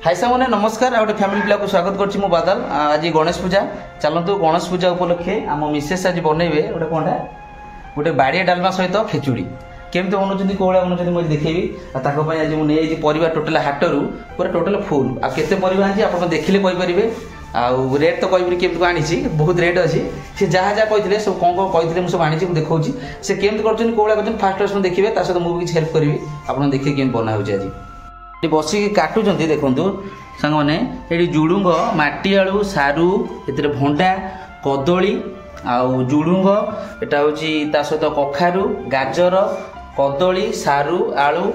हाय सामने नमस्कार आ फैमिली पिला को स्वागत करछि मु बादल। आज गणेश पूजा चलतु गणेश पूजा उपलक्षे आम मिसेस आज बनइबे गोटे कोनटा गोटे बाड़िया डालमा सहित खेचुड़ी केमती बनाउछन्ती कोळा बनाउछन्ती मु देखैबी ताको पय आज मु नै परिवार टोटल हाटरू पूरा टोटल फुल आ केते परिवार आछि आपण देखिले कहि परिबे आ रेट तो कहि केमती आनिछि बहुत रेट अछि से जहा जहा कहिथिले सब कोन कोन कहिथिले मु सब आनिछि मु देखौछि से केमती करछन कोळा करछन फास्ट टाइम देखिबे ता सहित मु भी हेल्प करबी आपण देखि केम बना होछि आज ये बसिक काटुचंती देखंतु सांग माने एडी जुडुंग माटी आलू सारू एतरे भंडा कदली आउ जुडुंग एटा होची ता सहित कखारू गाजर कदली सारू आलू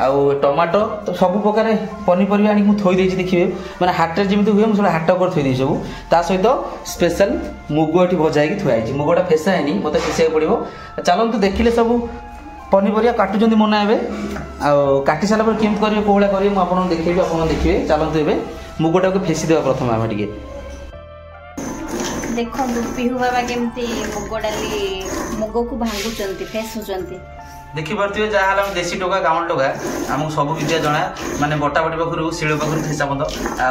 आउ टमाटो तो सब प्रकार पनीपरिया आनी थोई देछि देखिबे माने हाटर जेमिति हुए मु हाट कर थोई देछि सब ता सहित स्पेशल मुगो एठी भजा की थुआई छि मुगोटा फेसा हैनी मते फेसे पड़िबो चलंतु देखिले सब पनीपरिया काटुचंती मना एबे आ काटी साला पर केम करिवे कोहला करिवे मु आपन देखैबी आपन देखिबे चलंतु एबे मुगोटा को फेसी देबा प्रथम आमे टिके देखो पिहु बाबा केमती मुगो डाली मुगो को भांगुचंती फेसुचंती देखि परतियो जहा हम देसी टोका गाउन टोका हमहु सब विद्या जणा माने बटा बटी पाखरु शिळ पाखरु फेसा बंद आ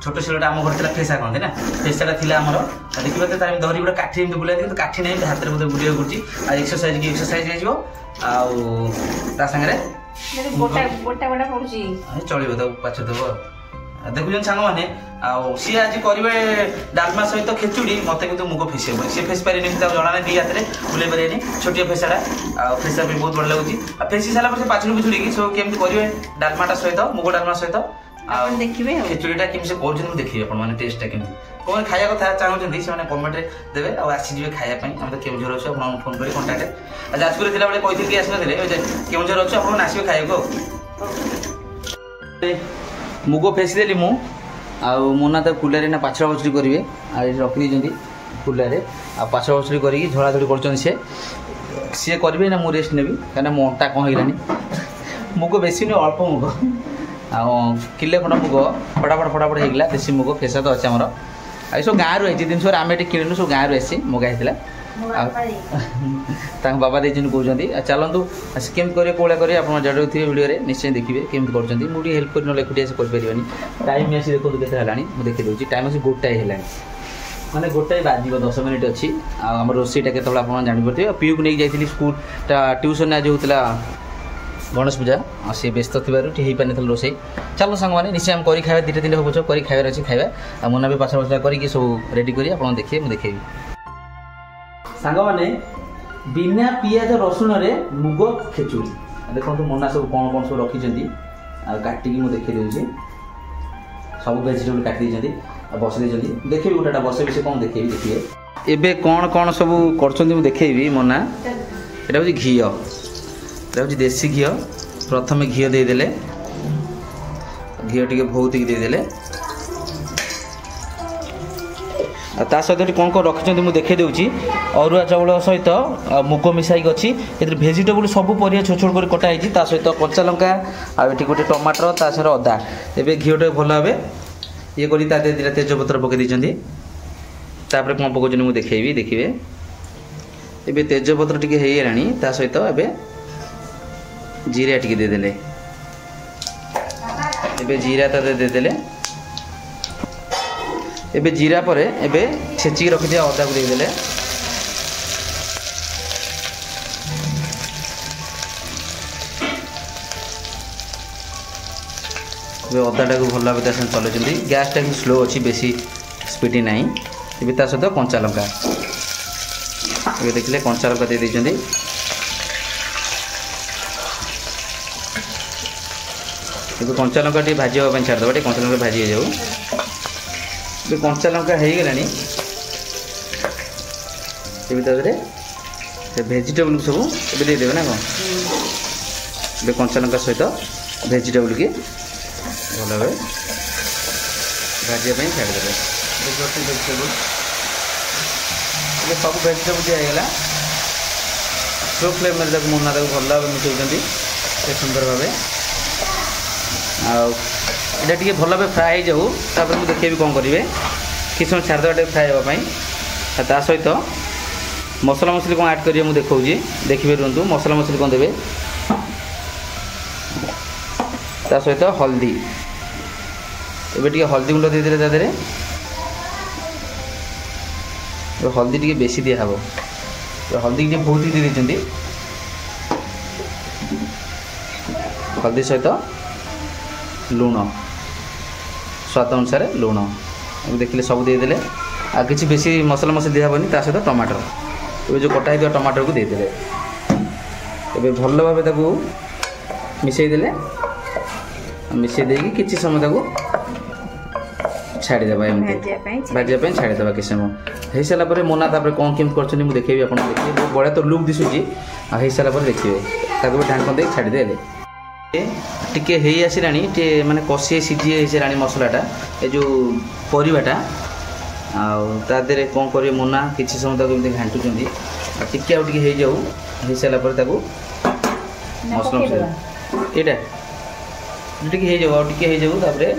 छोटो शिळटा हम घर थिला फेसा कहंती ना फेसाटा थिला हमर देखि परते तार धरी बडा काठी एम बुला दे काठी नै हाथ रे मते बुलिया गुची आ एक्सरसाइज हे जिवो आ ता संगे गोटा गोटा बडा पडुची चलिबो त पाछ देबो देखुन सांग माने सी आज करिवे डालमा सहित खेचुड़ी मत कि मुग फेस सी फेस पारे जना ना दी हाथ में बुले पारे छोटिया फेसाटा फेसा भी बहुत बड़ा लगुच फेसी सारा पर पाचन पिछुड़ी सब केमती करेंगे डालमाटा सहित मुग डालमा सहित देखिए खेचुड़ीटा केमी से कर देखिए आपने टेस्टा केमी कौन खाया कथा चाहते से कमेंट देवे आसीजे खायापी आम तो केवझर अच्छे आप फोन कर कंटाक्ट जाजपुर थी बेले कही आसने केवझर अच्छे आप आसवे खाया मुग फेसीदेली मु मुना तो कुलारे ना पाछड़ा बछड़ी करेंगे रखी देती कुलारे आ पाछड़ा बछड़ी करके झड़ाझड़ी कर सी करेंगे ना मुझे रेस्ट नेबी कहीं मो अंटा कौन होगा मुग बेसी नुह अल्प मुग किले खंड मुग फटाफट फटाफट होगा देसी मुग फेसा तो अच्छे आमर आ सब गाँव रही जिन आम ये किणु सब गाँव आसी मगा बाबा देन कहते चलतु केमी करेंगे कौड़ा करेंगे आप जड़े थे वीडियो निश्चय देखिए केमी कर मुझे हेल्प कर ना एकुटिया से करें टाइम आसी देखो के मुझे देखी दूसरी टाइम आसी गोटाए है माने गोटाए बाज 10 मिनिट अच्छी आम रोसईटा के आप जापर पीयू को नहीं जाइए स्कूल ट्यूशन आज होता गणेश पूजा सी व्यस्त थी हो पार रोसई चलो सांग मैंने निश्चय कर खाया 2-3 हो कर खाइबार अच्छी खाଇବା मुना भी पाछा पाछा करके सब रेडी करी आप देखिए मुझे देखेबी सांग मैंने बिना पियाज रसुण रे मुग खेचुड़ी देखो मुना सब कौन कौन सब रखी काटिकी मुझे देखी दूसरी सब वेजिटेबल काटी बस देखिए गोटा बस से कौन देखेबी देखिए एबे कौन कौन सब कर देखेबी मुना यहाँ हूँ घी हूँ देसी घी प्रथम घी देदेले घी टे बहुत देदेले ता सहित कौन कौन रखी मुझे देखे दूसरी अरुआ चाउल सहित मुग मिसाई अच्छी ये भेजिटेबल सब परिया छोट छोट कर कटाई सहित कंचा लंका आठ गोटे टमाटर ता सहित अदा एवं घी टे भल भाव ये कर दिटा तेजपत्र पकई तापर कौन पकाउन मुझे देखेबी देखिए ये तेजपत्र टी होगा सहित एवं जीरा टी देदेले एबे जीरा ता देदेले एबे जीरा पर एबे छेचिक रखी अदा को देदेले अदाटा को भल भाव चलाउँ गैसटा कि स्लो अच्छी बेसी स्पीड ना ए सहित कंचा लंका ये देखिए कंचा लंका दे देइछन्ती कंचा लंका टी भाजी हाँपाई छाड़देवा टे कंचा लंका भाजी हो जाऊ कंचा लंका हो गलानी भेजिटेबल सब ये देदेवे ना कौन कंचा लंका सहित भेजिटेबल की भल भाव भाजापी छाड़देवे भेजिटेबल सब भेजिटेबल दिगला स्लो फ्लेम मुना भल भाव मिसाई सुंदर भाव आटा टे भल भाव फ्राए जाऊ मुझे देखिए कौन करेंगे किस समय छाड़देवा फ्राए हाँपाई ता सहित मसला मसली कौन ऐड करेंगे मुझे देखा देखिए रुहतु मसला मसली कौन देवे ता सहित हल्दी एबे टिके हल्दी गुंड दे देले दादरे हल्दी टिके बेसी दिया हबो हल्दी टिके बहुत ही दे देचंदी हल्दी सहित लुण स्वाद अनुसार लुण देखिले सब दे देले आ किछि बेसी मसला मसला दिया हबनी ता सहित टमाटर ये जो कटा है टमाटर को दे देले एबे भल भाबे ताकू मिसई देले मिसई देकी किछि समय ताकू छाड़ी देबा एमते भाजिया पे छाड़ी देबा किछि समय हे साला परे मोना तापर कोन केम करछनी मु देखेबी आपन देखिए बहुत बड़ा तो लुक दिसुची आ हे साला परे देखिबे ताकू ढांकन दे छाड़ी देले टिके हेई आसिलानी टे माने कसी सीजी हेई मसलाटा ए जो परिबाटा आ ता देरे कोन करिए मोना किछि समय तक एमते घांटुचंदी आ टिके आ टिके हेई जाऊ हेई साला पर ताकू मसला एटा टिके हेई जाऊ आ टिके हेई जाऊ तापरे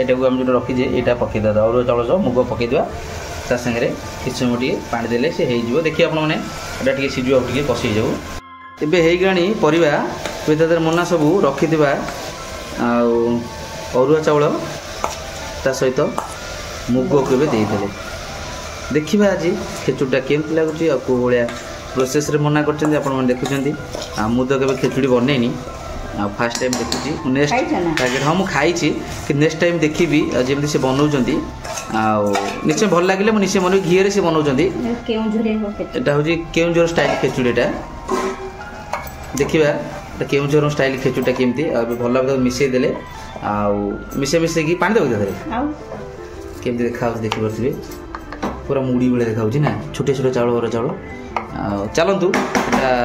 एटा को हम जो रखी जे एटा पके दा और चावल जो मुग पके दिवा ता संगे किछि समय टिके पानी देले से हेई जिवो देखि आपन माने एटा टिके सीजु आ टिके कसी जाऊ एबे हेई गाणी परिबा बेदादर मोना सबू रखी दिबा आ अरुआ चावल ता सहित मुग को दे देले देखिबा आज खेचुड़ीटा केमती लगुची आ को भलिया प्रोसेस रे मना करचंदी आपण मन देखुचंदी आ मु तो केबे खेचुड़ी बनेनी आ फर्स्ट टाइम देखुची नेक्स्ट टारगेट हम खाइची कि नेक्स्ट टाइम देखिबी जेमती से बनौचंदी आ निश्चय भल लागिले मु निश्चय मन घी रे से बनौचंदी एटा होजी केउंझर स्टाइल खेचुड़ीटा देखिबा केउंझर स्टाइल खेचुड़ीटा केमती भल भाबे मिसई देले आ मिसे की पानी देबे देले केमती देखा देखि परथिबे पूरा मुड़ी बेले देखा ना छोटे छोटे चावल वर चावल चलतु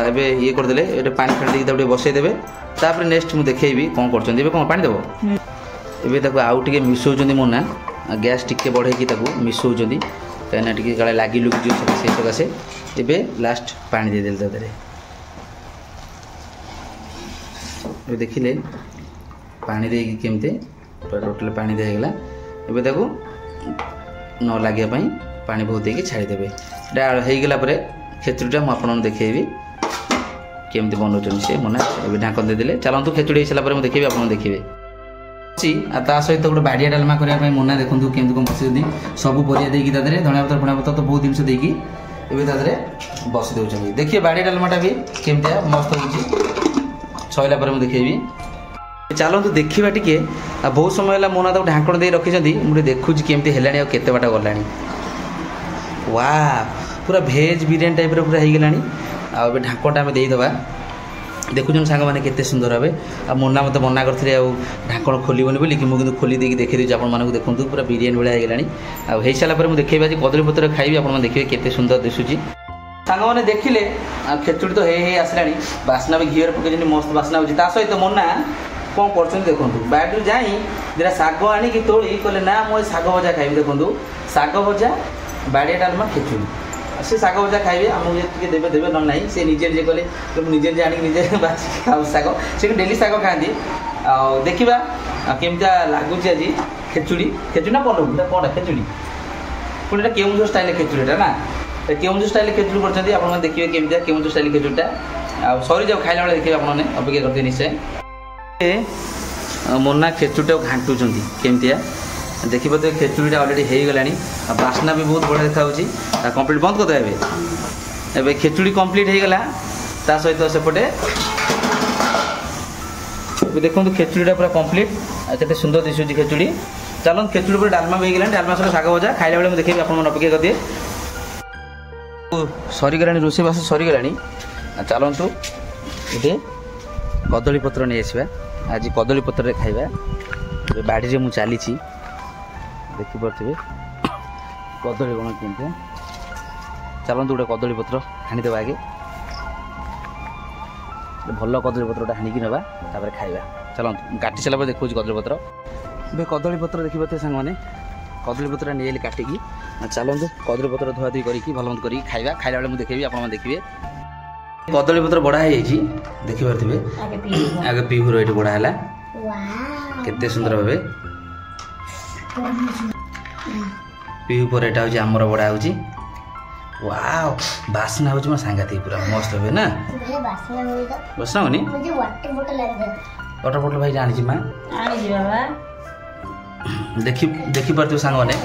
एबे ये कर देले एटा पानी फाड़ी देके बसई देबे तापर नेक्स्ट मु देखेबी कोन करचंदी एबे कोन पानी देबो एबे ताको आउ टिके मिसौचंदी मोना गैस टिके बढ़े की ताको मिसौचंदी काना टिके गळे लागी लुक जो से सकासे एबे लास्ट पानी दे देल दादरे ए देखिले पानी देकी केमते टोटल पानी दे गेला एबे ताको न लागिया पई पानी बहुत देकी छाड़ी देबे एटा हेई गेला परे खेचुड़ीटा मु आपन देखेबी केमते बनौचन से मना एबे ढांकन दे देले चलंतु खेचुड़ी हेसला परे मु देखेबी आपन देखिबे सी आ ता सहित गोटे बाडिया डालमा करिया पई मना देखंतु केमते कोन बसि सब परिया देकी दादरे धनिया पत्र फणा पत्र तो बहुत दिन से देकी एबे दादरे बसि देउचंदी देखिए बाडिया डालमाटा भी केमते मस्त होची छयला परे मु देखेबी चलतु देखा टिके बहुत समय है मोना तक ढांकण दे रखी मुझे देखुची केमती हेलानी आ केते बाटा गलानी वाह पूरा भेज बिरियानी टाइप रो पूरा हेगलानी आ ढांकणटा आम देदेबा देखुन सांग मैंने केते सुंदर भावे आ मोना मत मना करथिले आ ढांकण खोलिबनी बोली कि मु किंतु खोली देकी देखि दिछु आपन मानकु देखंतु पूरा बिरियानी भलिया हेगलानी आ हेइ साला पर मु देखैबा जे कदली पत्र खाइबी आपन मन देखिबे केते सुंदर दिसुची सांग माने देखिले खेचुड़ी तो हे आसलानी बासना भी घियर पके जनी मस्त बासना होची ता सहित मोना कौन कर देखु बाड़ी जाई दिटा शाग आनिकी तोली कहले ना मुझे शाग भजा खाइबी देखु शाग भजा बाड़िया डालमा खेचुड़ी से शाग भजा खाइबे आमको देवे देवे ना ना से निजे निजे कहले निजे निजे आनिक निजे बाछी खाऊ शाग से डेली शाग खाती देखा केमती लगुच आज खेचुड़ी खेचुड़ी ना पलऊ कौन खेचुड़ी पुणी केउंझर स्टाइल खेचुड़ीटा ना केउंझर स्टाइल खेचुड़ी कर देखिए केमती केउंझर स्टाइल खेचुड़ीटा आ सरी जाओ खाइला बेले देखिए आपने अपेक्षा करते निश्चय मोना खेचुड़ीटा घांटुचंती केमतिया देखिए तो खेचुड़ीटा ऑलरेडी हो गला बास्ना भी बहुत बढ़िया देखा कंप्लीट बंद करदे एबे खेचुड़ी कंप्लीट हो गला ता सहित सेपटे देखो खेचुड़ीटा पूरा कंप्लीट केते सुंदर दिशुची खेचुड़ी चलो खेचुड़ी पर डालमा भी गला डालमा सहित शाग भजा खाइला बेले देखिए आप अपेक्षा करदे सरीगला रोषे बास सरीगला चलतु ये कदली पत्र नहीं आसवा आज कदली पत्र खाइबा बाड़ी रे मु चली देखिपे कदली कौन केमती चलतु गोटे कदली पत्र हाणीदेवा आगे भल कदली पत्रटा हाणिकी ना खाइबा चलतु काटी सारा देखो कदली पत्र ए कदली पत्र देखिए सांग मैंने कदली पत्र नहीं काटिकी चलतु कदली पत्र धुआ धुई करके भल मत करके खाइबा खाइला बेले मुझे देखेबी आप देखिए कदली पत्र बड़ा है देखिपे आगे पीहूर ये बड़ा है केते सुंदर भावे पीहू पर एटा होची हमर बड़ा होची वाओ बासना होची म सांगाती पूरा मस्त होवे ना बासना होनी मुझे वाटर बोतल भाई जानी छी मां आनी छी बाबा देखी पार्थ सांग मैंने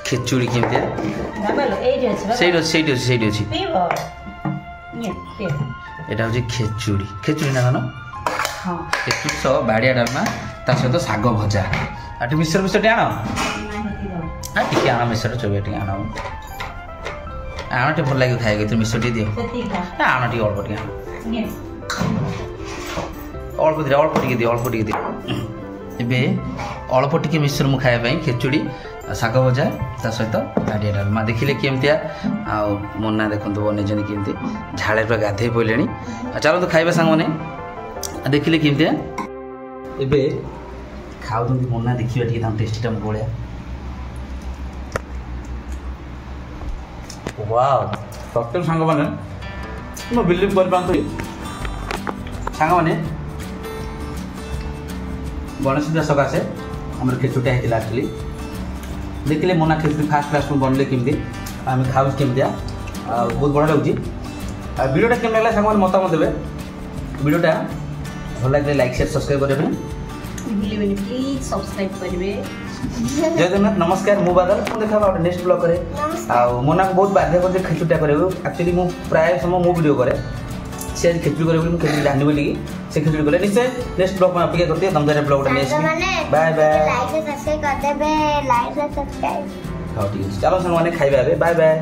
खेचुड़ी केमती से এটা হচ্ছে খেচুড়ি খেচুড়ি না জানো খেচুড়ি সহ বাড়িয়া ডালমা তা সହିତ ଶାଗ ଭଜା আর একটু মিশ্র মিশ্র টিকে আଣ আর টিকে আଣ মিশ্র চবিয়া টিকে আଣ আଣ টিকে ভাল লাগে খাইବାକୁ ଏଥିରେ ମିଶ୍ର ଟିକେ ଦିଅ ଆଣ ଟିକେ ଅଳ୍ପ ଟିକେ ଆଣ ଅଳ୍ପ ଟିକେ ଦିଅ ଏବେ ଅଳ୍ପ ଟିକେ ମିଶ୍ର ମୁଁ ଖାଇବା ପାଇଁ ଖେଚୁଡ଼ି ଶାଗ ଭଜା ତା ସହିତ ବାଡ଼ିଆ ଡାଲମା ଦେଖିଲେ କେମିତିଆ ଆଉ ମୁନା ଦେଖନ୍ତୁ ବନେଇଛନ୍ତି କେମିତି ଝାଳରେ ପୁରା ଗାଧେଇ ପଡ଼ିଲେଣି ଚାଲନ୍ତୁ ଖାଇବା ସାଙ୍ଗମାନେ ଦେଖିଲେ କେମିତିଆ ଏବେ ଖାଉଛନ୍ତି ମୁନା ଦେଖିବା ଟିକେ ତାଙ୍କ ଟେଷ୍ଟିଟା ମୁଁ ଭଳିଆ ୱାଓ ସତ୍ୟ ସାଙ୍ଗମାନେ ମୁଁ ବିଲିଭ୍ କରିପାରନ୍ତି ସାଙ୍ଗମାନେ ଗଣେଶ ପୂଜା ସକାଶେ ଆମର ଖେଚୁଡ଼ିଟା ହେଇଥିଲା ଆକ୍ଚୁଆଲି देखिले मोना खेचुड़ी फास्ट बनले केमती आम खाऊ केमतिया बहुत बढ़िया लगे वीडियोटा केम लगे सांग मतामत देवे वीडियोटा भल लगे लाइक शेयर सब्सक्राइब करेंगे प्लीज सब्सक्राइब करेंगे जय जगन्नाथ नमस्कार मु बादल देखा नेक्स्ट ब्लॉग करे मोना को बहुत बाध्य कर खेचुड़ा करे एक्चुअली मु प्राय समय मो वीडियो करे से आज खेचुड़ी करे खेचुड़ी जानी बोली से खेचुड़ी करे निश्चय नेक्स्ट ब्लॉग में अपेक्षा करते दमदार blog next bye bye like subscribe कर देबे लाइक सब्सक्राइब हाँ ठीक है चलो संग माने खाइबा बाय बाय।